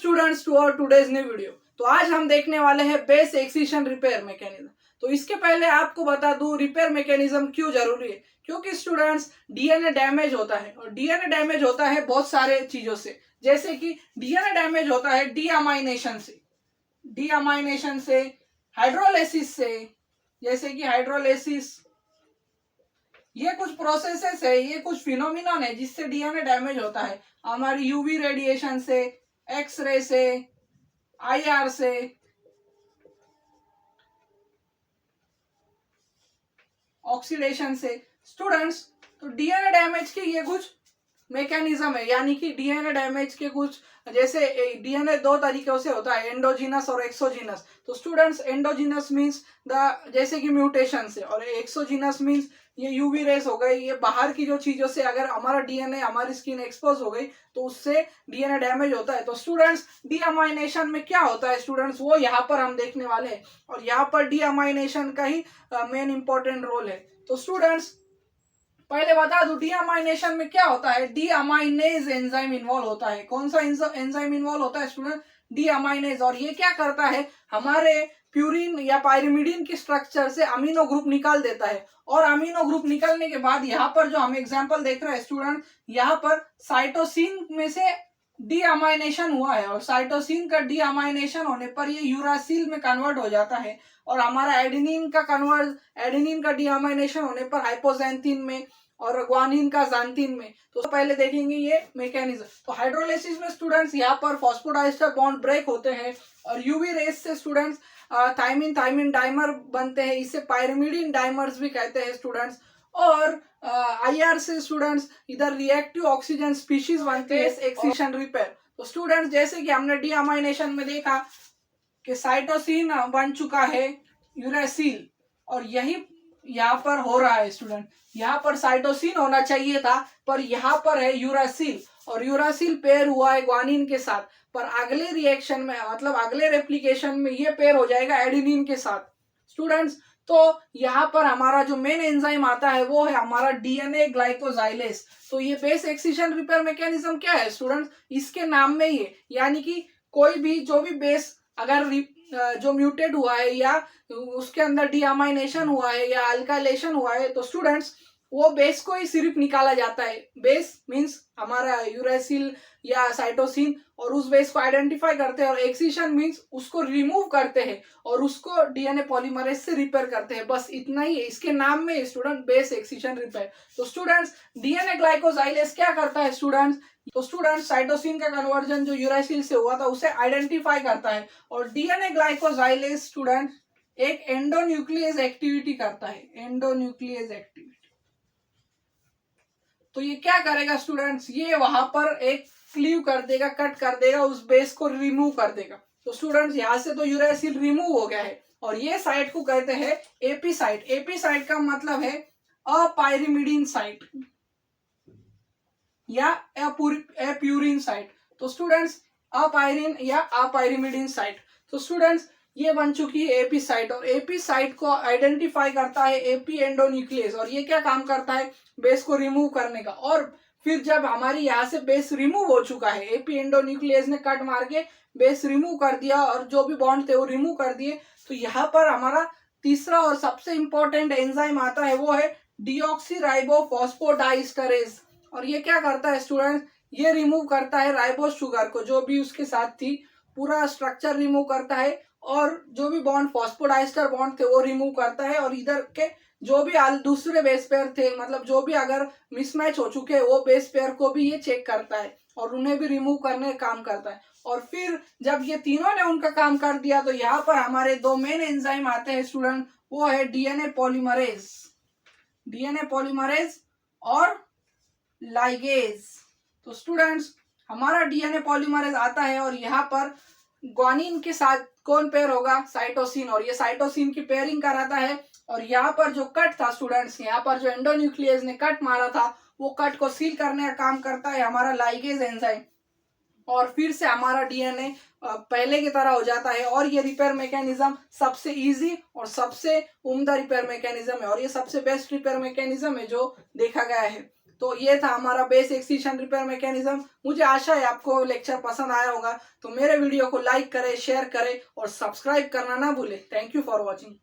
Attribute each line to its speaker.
Speaker 1: Students to our today's new video. तो आज हम देखने वाले हैं बेस एक्सिशन रिपेयर मैकेनिज्म। तो इसके पहले आपको बता दूं रिपेयर मैकेनिज्म क्यों जरूरी है, क्योंकि स्टूडेंट्स डीएनए डैमेज होता है और डीएनए डैमेज होता है बहुत सारे चीजों से। जैसे कि डीएनए डैमेज होता है डीअमाइनेशन से, हाइड्रोलाइसिस से, जैसे कि हाइड्रोलाइसिस, ये कुछ प्रोसेसेस है, ये कुछ फिनोमिनन है जिससे डीएनए डैमेज होता है। हमारी यूवी रेडिएशन से, एक्सरे से, आईआर से, ऑक्सीडेशन से। स्टूडेंट्स, तो डीएनए डैमेज के ये कुछ मैकेनिज्म है, यानी कि डीएनए डैमेज के कुछ, जैसे डीएनए दो तरीकों से होता है, एंडोजीनस और एक्सोजीनस। तो स्टूडेंट्स, एंडोजीनस मींस द जैसे कि म्यूटेशन से, और एक्सोजीनस मींस ये यूवी रेस हो गई, ये बाहर की जो चीजों से अगर हमारा डीएनए, हमारी स्किन एक्सपोज हो गई तो उससे डीएनए डैमेज होता है। तो स्टूडेंट्स, डीअमाइनेशन में क्या होता है स्टूडेंट्स, वो यहाँ पर हम देखने वाले हैं, और यहाँ पर डीअमाइनेशन का ही मेन इंपॉर्टेंट रोल है। तो स्टूडेंट्स, पहले बता दूं डीअमाइनेशन में क्या होता है। डीअमाइनेज एंजाइम इन्वॉल्व होता है। कौन सा एंजाइम इन्वॉल्व होता है स्टूडेंट? डीअमाइनेज। और ये क्या करता है, हमारे प्यूरिन या पायरिमिडीन के स्ट्रक्चर से अमीनो ग्रुप निकाल देता है, और अमीनो ग्रुप निकलने के बाद यहाँ पर जो हम एग्जांपल देख रहे हैं स्टूडेंट, यहाँ पर साइटोसिन में से डीअमाइनेशन हुआ है, और साइटोसिन का डीअमाइनेशन होने पर ये यूरासिल में कन्वर्ट हो जाता है, और हमारा एडेनिन का डीअमाइनेशन होने पर हाइपोजेंथिन में, और ग्वानिन का ज़ांथिन में। तो पहले देखेंगे ये मैकेनिज्म। तो हाइड्रोलाइसिस में स्टूडेंट्स यहाँ पर फॉस्फोडाइस्टर बॉन्ड ब्रेक होते हैं, और यूवी रेस से स्टूडेंट्स थाइमिन डाइमर बनते हैं, इसे पायरिमिडीन डाइमर्स भी कहते हैं स्टूडेंट्स। और आईआर से स्टूडेंट्स इधर रिएक्टिव ऑक्सीजन स्पीशीज बनते हैं एक्सिशन रिपेयर। तो स्टूडेंट्स, जैसे कि हमने डीअमाइनेशन में देखा कि साइटोसिन बन चुका है यूरासिल, और यही यहाँ पर हो रहा है स्टूडेंट। यहाँ पर साइटोसिन होना चाहिए था, पर यहाँ पर है यूरासिल, और यूरासिल पेयर हुआ है ग्वानिन के साथ, पर अगले रिएक्शन में, मतलब अगले रेप्लिकेशन में ये पेयर हो जाएगा एडेनिन के साथ स्टूडेंट्स। तो यहाँ पर हमारा जो मेन एंजाइम आता है वो है हमारा डीएनए ग्लाइकोजाइलेस। तो ये बेस एक्सिशन रिपेयर मैकेनिज्म क्या है स्टूडेंट्स, इसके नाम में ही है, यानी कि कोई भी जो भी बेस अगर जो म्यूटेट हुआ है, या उसके अंदर डीअमाइनेशन हुआ है, या अल्काइलेशन हुआ है, तो स्टूडेंट्स वो बेस को ही सिर्फ निकाला जाता है। बेस मींस हमारा यूरासिल या साइटोसिन, और उस बेस को आइडेंटिफाई करते हैं, और एक्सिशन मींस उसको रिमूव करते हैं और उसको डीएनए पॉलीमरेज से रिपेयर करते हैं। बस इतना ही है, इसके नाम में स्टूडेंट बेस एक्सिशन रिपेयर। तो स्टूडेंट्स, डीएनए ग्लाइकोजाइलेस क्या करता है स्टूडेंट्स, तो स्टूडेंट साइटोसिन का कन्वर्जन जो यूरासिल से हुआ था उसे आइडेंटिफाई करता है, और डीएनए ग्लाइकोजाइलेस स्टूडेंट एक एंडोन्यूक्लियस एक्टिविटी करता है, एंडोन्यूक्लियस एक्टिविटी। तो ये क्या करेगा स्टूडेंट्स, ये वहां पर एक क्लीव कर देगा, कट कर देगा, उस बेस को रिमूव कर देगा। तो स्टूडेंट्स, यहां से तो यूरासिल रिमूव हो गया है, और ये साइट को कहते हैं एपी साइट। एपी साइट का मतलब है अपायरिमिडीन साइट या एप्यूरिन साइट। तो स्टूडेंट्स, अपायरिन या अपायरिमिडीन साइट। तो स्टूडेंट्स, ये बन चुकी है एपी साइट, और एपी साइट को आइडेंटिफाई करता है एपी एंडोन्यूक्लियस, और ये क्या काम करता है, बेस को रिमूव करने का। और फिर जब हमारी यहाँ से बेस रिमूव हो चुका है, एपी एंडोन्यूक्लियस ने कट मार के बेस रिमूव कर दिया, और जो भी बॉन्ड थे वो रिमूव कर दिए, तो यहाँ पर हमारा तीसरा और सबसे इंपॉर्टेंट एंजाइम आता है, वो है डीऑक्सीराइबोफॉस्फोडाइस्टरेज। और ये क्या करता है स्टूडेंट, ये रिमूव करता है राइबोस शुगर को, जो भी उसके साथ थी, पूरा स्ट्रक्चर रिमूव करता है, और जो भी बॉन्ड फॉस्फोडाइस्टर बॉन्ड थे वो रिमूव करता है, और इधर के जो भी दूसरे बेस पेयर थे, मतलब जो भी अगर मिसमैच हो चुके वो बेस पेयर को भी ये चेक करता है, और उन्हें भी रिमूव करने का काम करता है। और फिर जब ये तीनों ने उनका काम कर दिया, तो यहाँ पर हमारे दो मेन एंजाइम आते हैं स्टूडेंट, वो है डीएनए पॉलीमरेज और लाइगेज। तो स्टूडेंट्स, हमारा डीएनए पॉलीमरेज आता है, और यहाँ पर ग्वानिन के साथ कौन पेयर होगा, साइटोसिन, और ये साइटोसिन की पेयरिंग कराता है। और यहाँ पर जो कट था स्टूडेंट्स, यहाँ पर जो एंडोन्यूक्लियस ने कट मारा था, वो कट को सील करने का काम करता है हमारा लाइगेज एंजाइम, और फिर से हमारा डीएनए पहले की तरह हो जाता है। और ये रिपेयर मैकेनिज्म सबसे इजी और सबसे उम्दा रिपेयर मैकेनिज्म है, और ये सबसे बेस्ट रिपेयर मैकेनिज्म है जो देखा गया है। तो ये था हमारा बेस एक्सटिंक्शन रिपेयर मैकेनिज्म। मुझे आशा है आपको लेक्चर पसंद आया होगा। तो मेरे वीडियो को लाइक करें, शेयर करें और सब्सक्राइब करना ना भूलें। Thank you for watching.